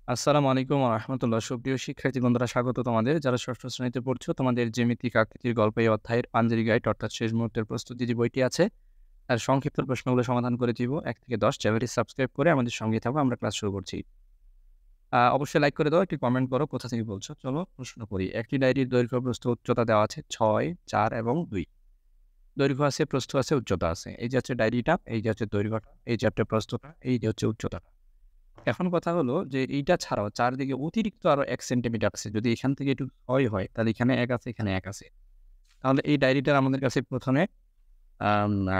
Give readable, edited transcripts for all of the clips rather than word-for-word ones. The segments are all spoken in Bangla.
আসসালামু আলাইকুম ওয়া রাহমাতুল্লাহ। সুপ্রিয় শিক্ষার্থী বন্ধুরা, স্বাগত তোমাদের। যারা ষষ্ঠ শ্রেণীতে পড়ছো, তোমাদের জ্যামিতিক আকৃতির গল্প এই অধ্যায়ের পাঞ্জেরি গাইড অর্থাৎ শেষ মুহূর্তের প্রস্তুতি যে বইটি আছে, তার সংক্ষিপ্ত প্রশ্নগুলো সমাধান করে দিব ১ থেকে ১০। চ্যানেলটি সাবস্ক্রাইব করে আমাদের সঙ্গেই থাকো। আমরা ক্লাস শুরু করছি। অবশ্যই লাইক করে দাও, একটি কমেন্ট করো কোথা থেকে বলছো। চলো প্রশ্ন করি। একটি ডায়েরির দৈর্ঘ্য, প্রস্থ, উচ্চতা দেওয়া আছে ৬, ৪ এবং ২। দৈর্ঘ্য আছে, প্রস্থ আছে, উচ্চতা আছে। এই যে হচ্ছে ডায়েরিটা, এই যে হচ্ছে দৈর্ঘ্যটা, এই যে হচ্ছে প্রস্থটা, এই যে হচ্ছে উচ্চতাটা। এখন কথা হলো যে এইটা ছাড়াও চারদিকে অতিরিক্ত আরো ১ সেন্টিমিটার আছে। যদি এখান থেকে একটু ক্ষয় হয় তাহলে এখানে ১ আছে, এখানে ১ আছে। তাহলে এই ডায়েরিটার আমাদের কাছে ১ম এ আম আ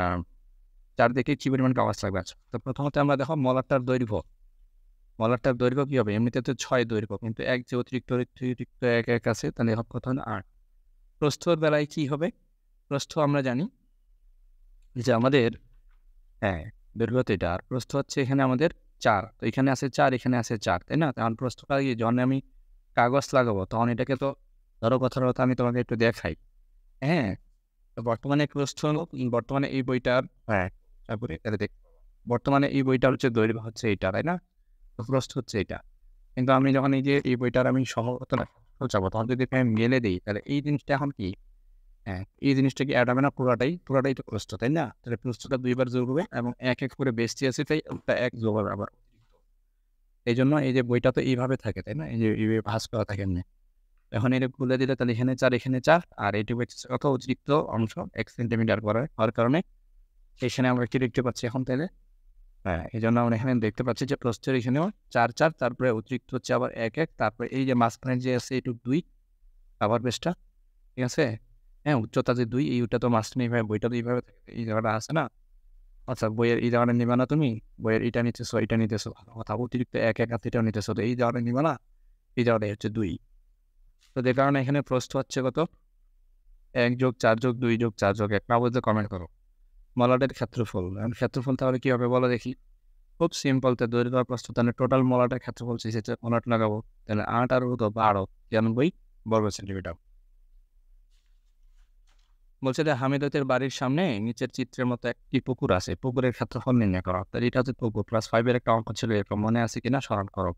চারদিকে কি পরিমাণ কাগজ লাগবে? আচ্ছা। তো প্রথমত আমরা দেখো মলারটার দৈর্ঘ্য কি হবে? এমনিতে তো ৬ দৈর্ঘ্য। কিন্তু ১ যে অতিরিক্ত ১ আছে তাহলে হবে কত হলো ৮। প্রস্থর বেলায় কি হবে? প্রস্থ আমরা জানি যে আমাদের হ্যাঁ, দৈর্ঘ্য তো এটা। আর প্রস্থ হচ্ছে এখানে আমাদের ৪। তো এখানে আছে ৪, এখানে আছে ৪, তাই না? তখন প্রস্থটা কি যখন আমি কাগজ লাগাবো তখন এটাকে তো ধরো কথার কথা আমি তোমাকে একটু দেখাই। হ্যাঁ? তো বর্তমানে এই বইটার হ্যাঁ, তারপরে এটা বর্তমানে এই বইটার হচ্ছে দৈর্ঘ্য হচ্ছে এইটা, তাই না? তো প্রস্থ হচ্ছে এইটা। কিন্তু আমি যখন এই যে এই বইটার আমি সম্ভবত না যাবো তখন যদি আমি মেলে দেই তাহলে এই জিনিসটা এখন কি? হ্যাঁ, এই জিনিসটা কি এড হবে না পুরাটাই? পুরাটাই তো প্রস্থ, তাই না? তাহলে প্রস্থটা ২ বার যোগ হবে এবং ১ করে বেশি আছে তাই ওটা ১ যোগ হবে আবার। এইজন্য এই যে বইটা তো এইভাবে থাকে, তাই না? এই যে এইভাবে ভাঁজ করা থাকে এমনি। এখন এটা খুলে দিলে তাহলে এখানে ৪, এখানে ৪ আর এইটুকু হচ্ছে কত অতিরিক্ত অংশ ১ সেন্টিমিটার হওয়ার কারণে এখানে আমরা কি দেখতে পাচ্ছি এখন তাইলে? হ্যাঁ, এজন্য আমরা এখানে দেখতে পাচ্ছি যে প্রস্থের এখানেও ৪, ৪ তারপরে অতিরিক্ত হচ্ছে আবার ১, ১ তারপরে এই যে মাঝখানে যে আছে এইটুক ২ কাভার পেজটা, ঠিক আছে? হ্যাঁ, উচ্চতা যে ২ এইটা তো মাঝখানে এইভাবে বইটা তো এইভাবে থাকে। এই জায়গাটা আছে না? আচ্ছা বইয়ের এই জায়গাটা নিবা না তুমি? বইয়ের এটা নিতেছো, এটা নিতেছো ভালো কথা। অতিরিক্ত ১, ১ আছে এটাও নিতেছো। তো এই জায়গাটা নিবা না? এই জায়গাটাই হচ্ছে ২। তো যে কারণে এখানে প্রস্থ হচ্ছে কত? ১+৪+২+৪+১ না বুঝলে কমেন্ট করো। মলাটের ক্ষেত্রফল। এখন ক্ষেত্রফল তাহলে কি হবে বলো দেখি? খুব সিম্পল তো দৈর্ঘ্য আর প্রস্থ তাহলে টোটাল মলাটের ক্ষেত্রফল শেষে মলাট লাগাবো। তাহলে ৮ আর কত ১২ ৯৩ বর্গ সেন্টিমিটার। বলছে যে হামিদতের বাড়ির সামনে নিচের চিত্রের মতো একটি পুকুর আছে। পুকুরের ক্ষেত্রফল নির্ণয় করো। তাহলে এটা হচ্ছে পুকুর। ক্লাস 5 এর একটা অঙ্ক ছিল এরকম। মনে আছে কিনা স্মরণ করো।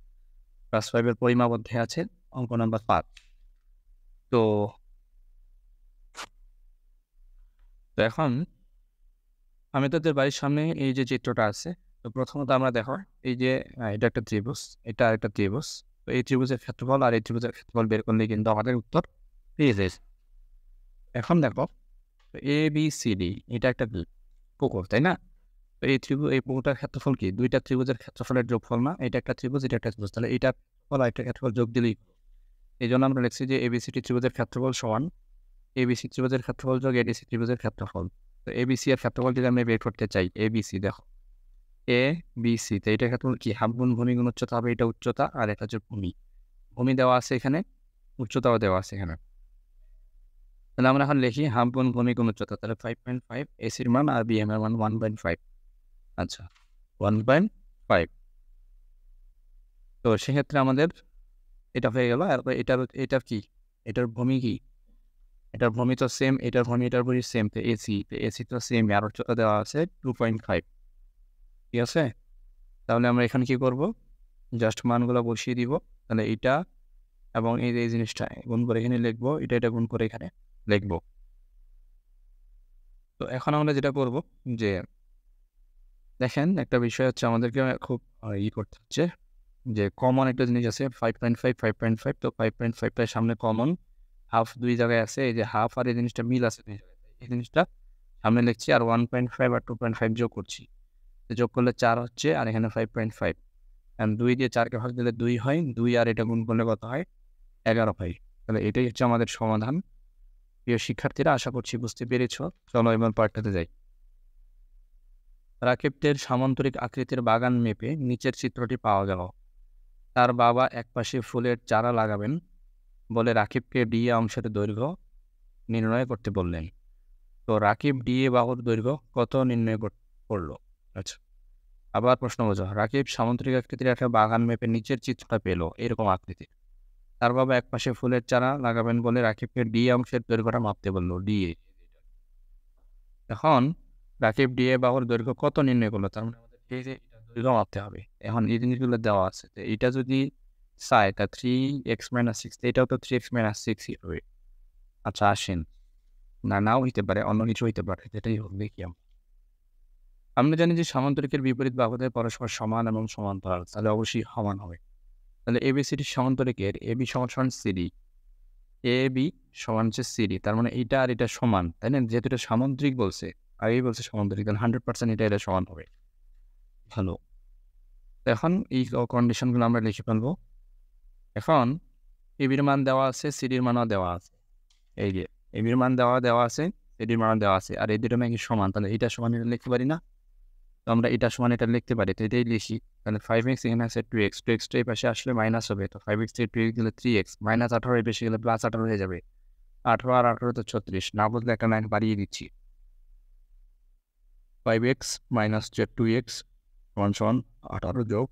ক্লাস 5 এর পরিমাপ অধ্যায়ে আছে অঙ্ক নাম্বার ৫। তো, তো এখন হামিদদের বাড়ির সামনে এই যে চিত্রটা আছে, তো প্রথমত আমরা দেখো এই যে এটা একটা ত্রিভুজ, এটা আরেকটা ত্রিভুজ। তো এই ত্রিভুজের ক্ষেত্রফল আর এই ত্রিভুজের ক্ষেত্রফল বের করলেই কিন্তু আমাদের উত্তর পেয়ে যাই। এখন দেখো ABCD এটা একটা কি? পুকুর, তাই না? তো এই পুকুরটার ক্ষেত্রফল কি? ২ টা ত্রিভুজের ক্ষেত্রফলের যোগফল না? এটা একটা ত্রিভুজ, এটা একটা ত্রিভুজ। তাহলে এইটার ক্ষেত্রফল আর এটার ক্ষেত্রফল যোগ দিলেই হলো। এজন্য আমরা লিখছি যে ABCD ত্রিভুজের ক্ষেত্রফল সমান ABC ত্রিভুজের ক্ষেত্রফল যোগ ADC ত্রিভুজের ক্ষেত্রফল। তো ABC এর ক্ষেত্রফল যদি আমি বের করতে চাই, ABC দেখো ABC তো এটার ক্ষেত্রফল কি? হাফ গুণ ভূমি গুণ উচ্চতা হবে, এটা উচ্চতা আর এটা হচ্ছে ভূমি। ভূমি দেওয়া আছে এখানে, উচ্চতাও দেওয়া আছে এখানে। তাহলে আমরা এখন লিখি হাফ গুণ ভূমি গুণ উচ্চতা। তাহলে 5.5 AC এর মান আর BM এর মান 1.5। আচ্ছা 1.5। তো সেক্ষেত্রে আমাদের এটা হয়ে গেল। এরপর এটার কি? এটার ভূমি কি? এটার ভূমি তো সেম, এটার ভূমি সেম। তো AC তো সেমই আর উচ্চতা দেওয়া আছে 2.5। ঠিক আছে? তাহলে আমরা এখানে কি করব? জাস্ট মানগুলো বসিয়ে দিব। তাহলে এইটা এবং এই যে এই জিনিসটা গুণ করে এখানে লিখবো, এটা গুণ করে এখানে লিখবো। তো এখন আমরা যেটা করব যে দেখেন একটা বিষয় হচ্ছে আমাদেরকে খুব করতে হচ্ছে যে কমন একটা জিনিস আছে 5.5 তো 5.5 টার সামনে কমন হাফ ২ জায়গায় আছে। এই যে হাফ আর এই জিনিসটা মিল আছে ২ জায়গায়। এই জিনিসটা সামনে লিখছি আর 1.5 আর 2.5 যোগ করছি। তো যোগ করলে ৪ হচ্ছে আর এখানে 5.5 এন্ড ২ দিয়ে ৪ কে ভাগ দিলে ২ হয়। ২ আর এটা গুণ করলে কত হয়? ১১ হয়। তাহলে এটাই হচ্ছে আমাদের সমাধান। প্রিয় শিক্ষার্থীরা আশা করছি বুঝতে পেরেছ। চলো এবার পার্টটাতে যাই। রাকিবদের সামান্তরিক আকৃতির বাগান মেপে নিচের চিত্রটি পাওয়া গেল। তার বাবা একপাশে ফুলের চারা লাগাবেন বলে রাকিবকে ডিএ অংশের দৈর্ঘ্য নির্ণয় করতে বললেন। তো রাকিব ডিএ বাহুর দৈর্ঘ্য কত নির্ণয় করলো? আচ্ছা, আবার প্রশ্ন বোঝো। রাকিব সামান্তরিক আকৃতির একটা বাগান মেপে নিচের চিত্রটা পেল এরকম আকৃতি। তার বাবা একপাশে ফুলের চারা লাগাবেন বলে রাকিবকে ডিএ অংশের দৈর্ঘ্যটা মাপতে বলল, ডিএ। এখন রাকিব ডিএ বাহুর দৈর্ঘ্য কত নির্ণয় করলো? তার মানে আমাদের এই যে এটা দৈর্ঘ্য মাপতে হবে। এখন এই জিনিসগুলো দেওয়া আছে। তো এইটা যদি চাই তা 3x - 6, এটাও তো 3x - 6 হবে। আচ্ছা আসেন, নাও হইতে পারে, অন্য কিছু হইতে পারে, যেটাই হোক দেখি আমরা জানি যে সামান্তরিকের বিপরীত বাহুদের পরস্পর সমান এবং সমান্তরাল, তাহলে অবশ্যই সমান হবে। তাহলে এবিসিডি সামান্তরিকের এবি সমান সমান সিডি, এবি সমান হচ্ছে সিডি, তার মানে এটা আর এটা সমান, তাই না? যেহেতু এটা সামান্তরিক বলছে আর এই বলছে সামান্তরিক, তাহলে 100% এটা সমান হবে। ভালো, এখন এই কন্ডিশনগুলো আমরা লিখে ফেলবো। এখন এবির মান দেওয়া আছে, সিডির মানও দেওয়া আছে। এই যে এবির মান দেওয়া আছে, সিডির মান দেওয়া আছে, আর এই দুটো নাকি সমান, তাহলে এটা সমান এটা লিখতে পারি না? তো আমরা এটা সমান এটা লিখতে পারি, তো এটাই লিখি। তাহলে 5x এখানে আছে 2x, 2x তো এই পাশে আসলে মাইনাস হবে, তো 5x থেকে 2x দিলে 3x, -18 এই বেশি গেলে +18 হয়ে যাবে। 18 আর 18 তো 36, না বলতে একটা লাইন বাড়িয়ে দিচ্ছি। 5x - 2x সমান 18 যোগ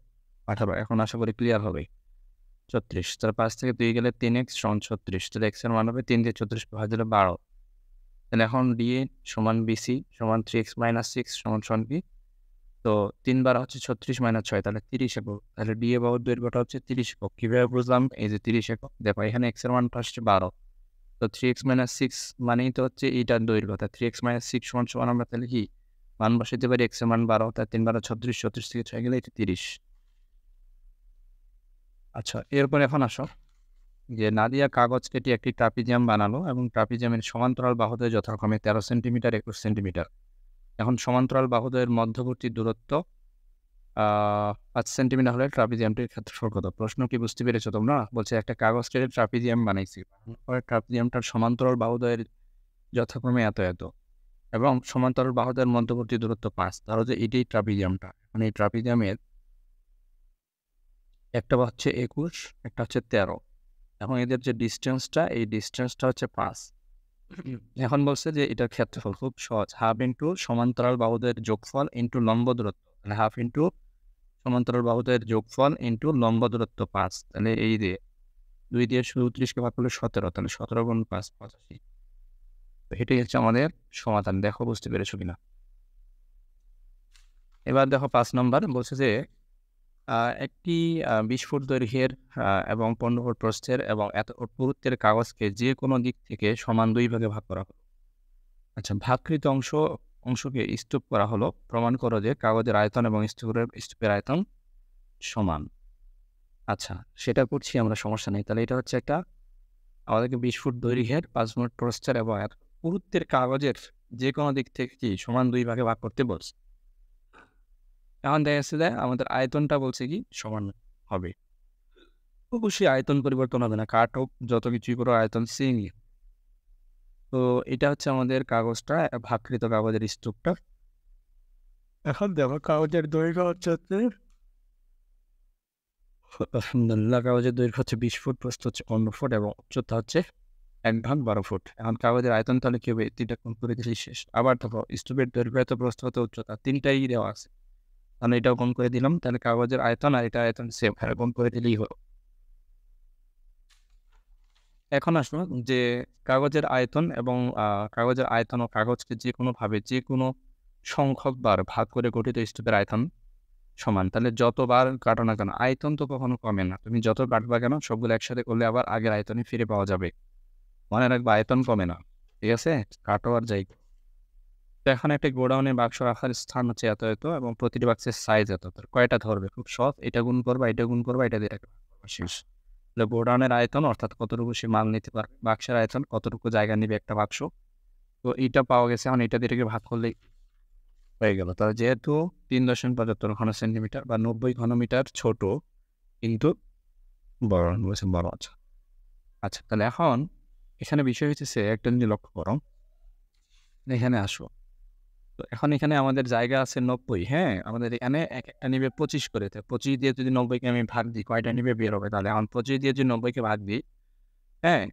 18, এখন আশা করি ক্লিয়ার হবে। 36, তার 5 থেকে 2 গেলে 3x সমান 36, তাহলে x এর মান হবে 3 দিয়ে 36 ভাগ দিলে 12। তাহলে এখন DA সমান BC সমান 3x - 6 সমান কি? তো 3 বার হচ্ছে 36 - 6, তাহলে 30 একক। তাহলে DA বাহুর দৈর্ঘ্যটা হচ্ছে 30 একক। কীভাবে বুঝলাম? এই যে 30 একক, দেখো এখানে x এর মানটা আসছে 12, তো 3x - 6 মানেই তো হচ্ছে এইটার দৈর্ঘ্য, তাই 3x - 6 সমান আমরা তাহলে কি মান বসাইতে পারি? x এর মান 12, তাই 3 বার 36, 36 থেকে 6 গেলে এটা 30। আচ্ছা, এরপর এখন আসো যে নাদিয়া কাগজ কেটে একটি ট্রাপিজিয়াম বানালো এবং ট্রাপিজিয়ামের সমান্তরাল বাহুদ্বয় যথাক্রমে 13 সেন্টিমিটার, 21 সেন্টিমিটার। এখন সমান্তরাল বাহুদ্বয়ের মধ্যবর্তী দূরত্ব 5 সেন্টিমিটার হলে ট্রাপিজিয়ামটির ক্ষেত্রফল কত? প্রশ্ন কি বুঝতে পেরেছো তোমরা? বলছে একটা কাগজ কেটে ট্রাপিজিয়াম বানাইছি, পরে ট্রাপিজিয়ামটার সমান্তরাল বাহুদ্বয়ের যথাক্রমে এত এত এবং সমান্তরাল বাহুদ্বয়ের মধ্যবর্তী দূরত্ব 5। ধরো যে এটাই ট্রাপিজিয়ামটা, মানে এই ট্রাপিজিয়ামের একটা হচ্ছে 21, একটা হচ্ছে 13। এখন এদের যে ডিস্টেন্সটা, এই ডিস্টেন্সটা হচ্ছে 5। এখন বলছে যে এটার ক্ষেত্রফল খুব সহজ, হাফ ইন্টু সমান্তরাল বাহুদ্বয়ের যোগফল ইন্টু লম্ব দূরত্ব, তাহলে হাফ ইন্টু সমান্তরাল বাহুদ্বয়ের যোগফল ইন্টু লম্ব দূরত্ব 5, তাহলে এই দিয়ে 2 দিয়ে 37কে ভাগ করলে 17, তাহলে 17 গুণ 5 85। তো এটাই হচ্ছে আমাদের সমাধান, দেখো বুঝতে পেরেছো কিনা। এবার দেখো 5 নম্বর বলছে যে একটি 20 ফুট দৈর্ঘ্যের এবং 15 ফুট প্রস্থের এবং এত ফুট পুরুত্বের কাগজকে যে কোনো দিক থেকে সমান 2 ভাগে ভাগ করা হলো। আচ্ছা, ভাগকৃত অংশকে স্তূপ করা হলো, প্রমাণ করো যে কাগজের আয়তন এবং স্তূপের আয়তন সমান। আচ্ছা, সেটা করছি আমরা, সমস্যা নেই। তাহলে এটা হচ্ছে একটা আমাদেরকে 20 ফুট দৈর্ঘ্যের, 5 ফুট প্রস্থের এবং এত পুরুত্বের কাগজের যে কোনো দিক থেকে কি সমান 2 ভাগে ভাগ করতে বলছে। এখন দেখা যাচ্ছে যে আমাদের আয়তনটা বলছে কি সমান হবে। অবশ্যই আয়তন পরিবর্তন হবে না, কাট হোক যত কিছুই করো আয়তন সেমই। তো এটা হচ্ছে আমাদের কাগজটা, ভাগকৃত কাগজের স্তূপটা। এখন দেখো কাগজের দৈর্ঘ্য হচ্ছে আলহামদুলিল্লাহ, কাগজের দৈর্ঘ্য হচ্ছে 20 ফুট, প্রস্থ হচ্ছে 15 ফুট এবং উচ্চতা হচ্ছে 1/12 ফুট। এখন কাগজের আয়তন তাহলে কি হবে? 3টা গুণ করে দিলেই শেষ। আবার দেখো স্তূপের দৈর্ঘ্য এত, প্রস্থ হতে উচ্চতা, 3টাই দেওয়া আছে, তাহলে এটাও গুণ করে দিলাম, তাহলে কাগজের আয়তন আর এটা আয়তন সেম, গুণ করে দিলেই হলো। এখন আসলো যে কাগজের আয়তন এবং কাগজের আয়তন ও কাগজকে যে কোনোভাবে যে কোনো সংখ্যক বার ভাগ করে গঠিত স্তূপের আয়তন সমান। তাহলে যতবার কাটো না কেন আয়তন তো কখনো কমে না, তুমি যত কাটবা কেন সবগুলো একসাথে করলে আবার আগের আয়তনে ফিরে পাওয়া যাবে। মনে রাখবা আয়তন কমে না, ঠিক আছে? কাটো আর যাই। তো এখন একটা গোডাউনে বাক্স রাখার স্থান হচ্ছে এত এত এবং প্রতিটি বাক্সের সাইজ এত, তো কয়টা ধরবে? খুব সহজ, এটা গুণ করবা, এটা গুণ করবা, এটা দিয়ে রাখবা, শেষ। তাহলে গোডাউনের আয়তন অর্থাৎ কতটুকু সে মাল নিতে পারবে, বাক্সের আয়তন কতটুকু জায়গা নিবে একটা বাক্স, তো এইটা পাওয়া গেছে। এখন এটা দিয়ে ভাগ করলেই হয়ে গেল। তাহলে যেহেতু 3.75 ঘন সেন্টিমিটার বা 90 ঘনমিটার ছোট কিন্তু বড়, বলছেন বড়। আচ্ছা আচ্ছা, তাহলে এখন এখানে বিষয় হচ্ছে একটা জিনিস লক্ষ্য করো, এখানে আসো। তো এখন এখানে আমাদের জায়গা আছে 90, হ্যাঁ? আমাদের এখানে একটা নিবে 25 করে, 25 দিয়ে যদি 90-কে আমি ভাগ দিই কয়টা নিবে বের হবে? তাহলে এখন 25 দিয়ে যদি 90-কে ভাগ দিই, হ্যাঁ?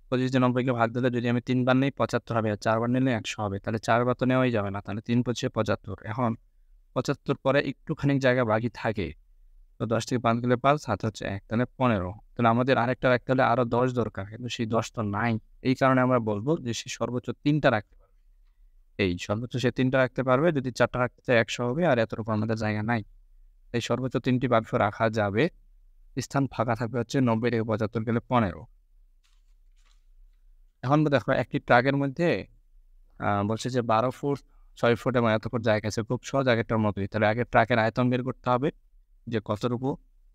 25 দিয়ে 90-কে ভাগ দিলে যদি আমি 3 বার নিই 75 হবে, আর 4 বার নিলে 100 হবে। তাহলে 4 বার তো নেওয়াই যাবে না, তাহলে 3 × 25 = 75। এখন 75 পরে একটুখানি জায়গা বাকি থাকে, তো 10 থেকে 5 গেলে 5, হাতে হচ্ছে 1, তাহলে 15। তাহলে আমাদের আরেকটা রাখতে হলে আরও 10 দরকার, কিন্তু সেই 10 তো নাই। এই কারণে আমরা বলবো যে সে সর্বোচ্চ 3টা রাখতে পারবে। এই সর্বোচ্চ সে 3টা রাখতে পারবে, যদি 4টা রাখতে চায় 100 হবে, আর এতটুকু আমাদের জায়গা নাই। এই সর্বোচ্চ 3টি বাক্স রাখা যাবে স্থান ফাঁকা থাকবে হচ্ছে 90 থেকে 75 গেলে 15। এখন দেখো একটি ট্রাকের মধ্যে বলছে যে 12 ফুট 6 ফুট এবং এত ফুট জায়গা আছে, খুব সহজ আগেরটার মতোই। তাহলে আগে ট্রাকের আয়তন বের করতে হবে যে কতটুকু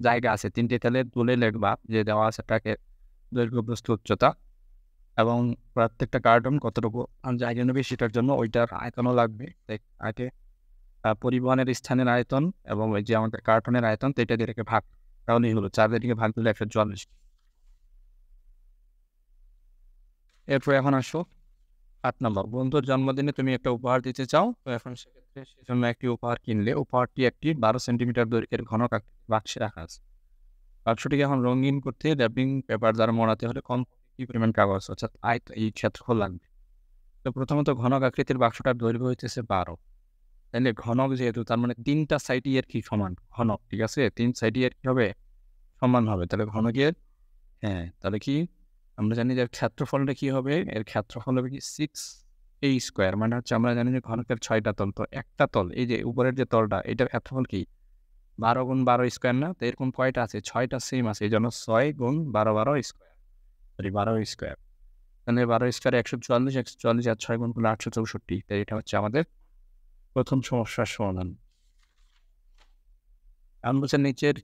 জায়গা আছে, 3টে তাহলে তুলে লিখবা যে দেওয়া আছে ট্রাকের দৈর্ঘ্য প্রস্থ উচ্চতা এবং প্রত্যেকটা কার্টন কতটুকু জায়গা নেবে সেটার জন্য ওইটার আয়তনও লাগবে। তাই আগে পরিবহনের স্থানের আয়তন এবং ওই যে আমাদের কার্টনের আয়তন এটা দিয়ে রেখে ভাগ, তাহলেই হলো 4 দিয়ে ভাগ দিলে 144। এরপর এখন আসো 8 নম্বর, বন্ধুর জন্মদিনে তুমি একটা উপহার দিতে চাও। তো এখন সেক্ষেত্রে সেজন্য একটি উপহার কিনলে উপহারটি একটি 12 সেন্টিমিটার দৈর্ঘ্যের ঘন বাক্সে রাখা আছে। বাক্সটিকে এখন রঙিন করতে র্যাপিং পেপার দ্বারা মোড়াতে হলে কি পরিমাণ কাগজ অর্থাৎ এই ক্ষেত্রফল লাগবে। তো প্রথমত ঘনক আকৃতির বাক্সটার দৈর্ঘ্য হইতেছে 12, তাহলে ঘনক যেহেতু তার মানে 3টা সাইডই এর কি সমান ঘনক, ঠিক আছে? 3 সাইডই এর কি হবে সমান হবে, তাহলে ঘনকের তাহলে কি আমরা জানি যে ক্ষেত্রফলটা কি হবে, এর ক্ষেত্রফল হবে কি 6a স্কোয়ার, মানে হচ্ছে আমরা জানি যে ঘনকের 6টা তল, তো একটা তল এই যে উপরের যে তলটা এটার ক্ষেত্রফল কি 12 গুণ 12 স্কোয়ার না? তো এরকম কয়টা আছে 6টা সেম আছে, এই জন্য 6 গুণ 12 স্কোয়ার, সরি 12 স্কোয়ার, তাহলে 12 স্কোয়ার 144, 144 আর 6 গুণ করলে 864। তাই এটা হচ্ছে আমাদের প্রথম সমস্যার সমাধান। এখন বলছে নিচের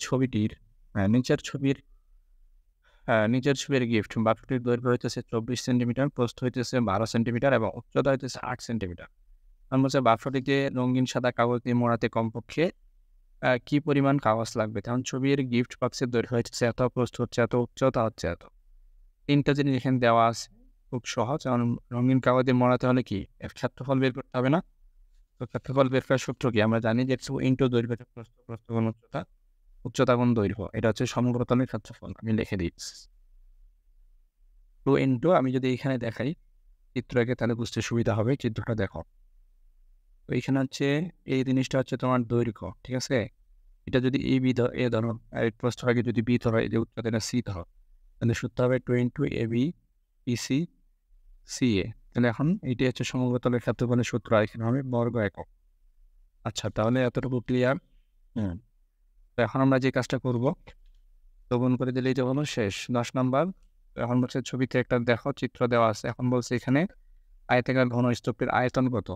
ছবির গিফট বাক্সটির দৈর্ঘ্য হইতেছে 24 সেন্টিমিটার, প্রস্থ হইতেছে 12 সেন্টিমিটার এবং উচ্চতা হইতেছে 8 সেন্টিমিটার। এখন বলছে বাক্সটিকে রঙিন সাদা কাগজ দিয়ে মোড়াতে কমপক্ষে কি পরিমাণ কাগজ লাগবে। তখন ছবির গিফট বক্সের দৈর্ঘ্য হচ্ছে এত, প্রস্থ হচ্ছে এত, উচ্চতা হচ্ছে এত। 3টা জিনিস এখানে দেওয়া আছে, খুব সহজ। কারণ রঙিন কাগজ দিয়ে মোড়াতে হলে কি এর ক্ষেত্রফল বের করতে হবে না? তো ক্ষেত্রফল বের করার সূত্র কি আমরা জানি যে ইন্টু দৈর্ঘ্য প্রস্থ, প্রস্থ গুণ উচ্চতা, উচ্চতা গুণ দৈর্ঘ্য, এটা হচ্ছে সমগ্র তলের ক্ষেত্রফল। আমি লিখে দিচ্ছি 2 ইন্টু, আমি যদি এখানে দেখাই চিত্রকে তাহলে বুঝতে সুবিধা হবে। চিত্রটা দেখো, তো এখানে হচ্ছে এই জিনিসটা হচ্ছে তোমার দৈর্ঘ্য, ঠিক আছে? এটা যদি এ ধরো আর প্রস্থটাকে যদি বি ধরো, এই যে উচ্চতাটা সি ধরো, তাহলে সূত্র হবে 2 into A B PC C এ। তাহলে এখন এটি হচ্ছে সমগ্র তলের ক্ষেত্রফলের সূত্র, আর এখানে হবে বর্গ একক। আচ্ছা, তাহলে এতটুকু ক্লিয়ার। তো এখন আমরা যে কাজটা করব, তো গুণ করে দিলেই তো হলো শেষ। 10 নাম্বার, এখন বলছে ছবিতে একটা দেখো চিত্র দেওয়া আছে। এখন বলছে এখানে আয়তাকার ঘন স্তূপের আয়তন কত।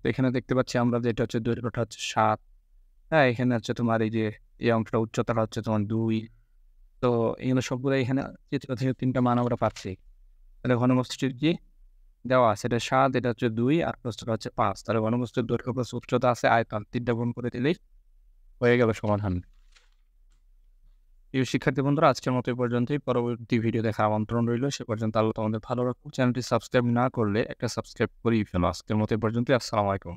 তো এখানে দেখতে পাচ্ছি আমরা যে এটা হচ্ছে দৈর্ঘ্যটা হচ্ছে 7, এখানে হচ্ছে তোমার এই যে এই অংশটা উচ্চতাটা হচ্ছে তোমার 2। তো এগুলো সবগুলো এখানে চিত্র থেকে 3টা মান আমরা পাচ্ছি। তাহলে ঘনবস্তুটির কি দেওয়া আছে, এটা 7, এটা হচ্ছে 2 আর প্রস্থটা হচ্ছে 5। তাহলে ঘনবস্তুর দৈর্ঘ্য প্লাস উচ্চতা আছে আয়তন, 3টা গুণ করে দিলেই হয়ে গেল সমাধান। প্রিয় শিক্ষার্থী বন্ধুরা, আজকের মতো এই পর্যন্তই। পরবর্তী ভিডিও দেখা আমন্ত্রণ রইল। সে পর্যন্ত আল্লাহ তোমাদের ভালো রাখুন। চ্যানেলটি সাবস্ক্রাইব না করলে একটা সাবস্ক্রাইব করেই ফেলো। আজকের মতো এই পর্যন্তই। আসসালামু আলাইকুম।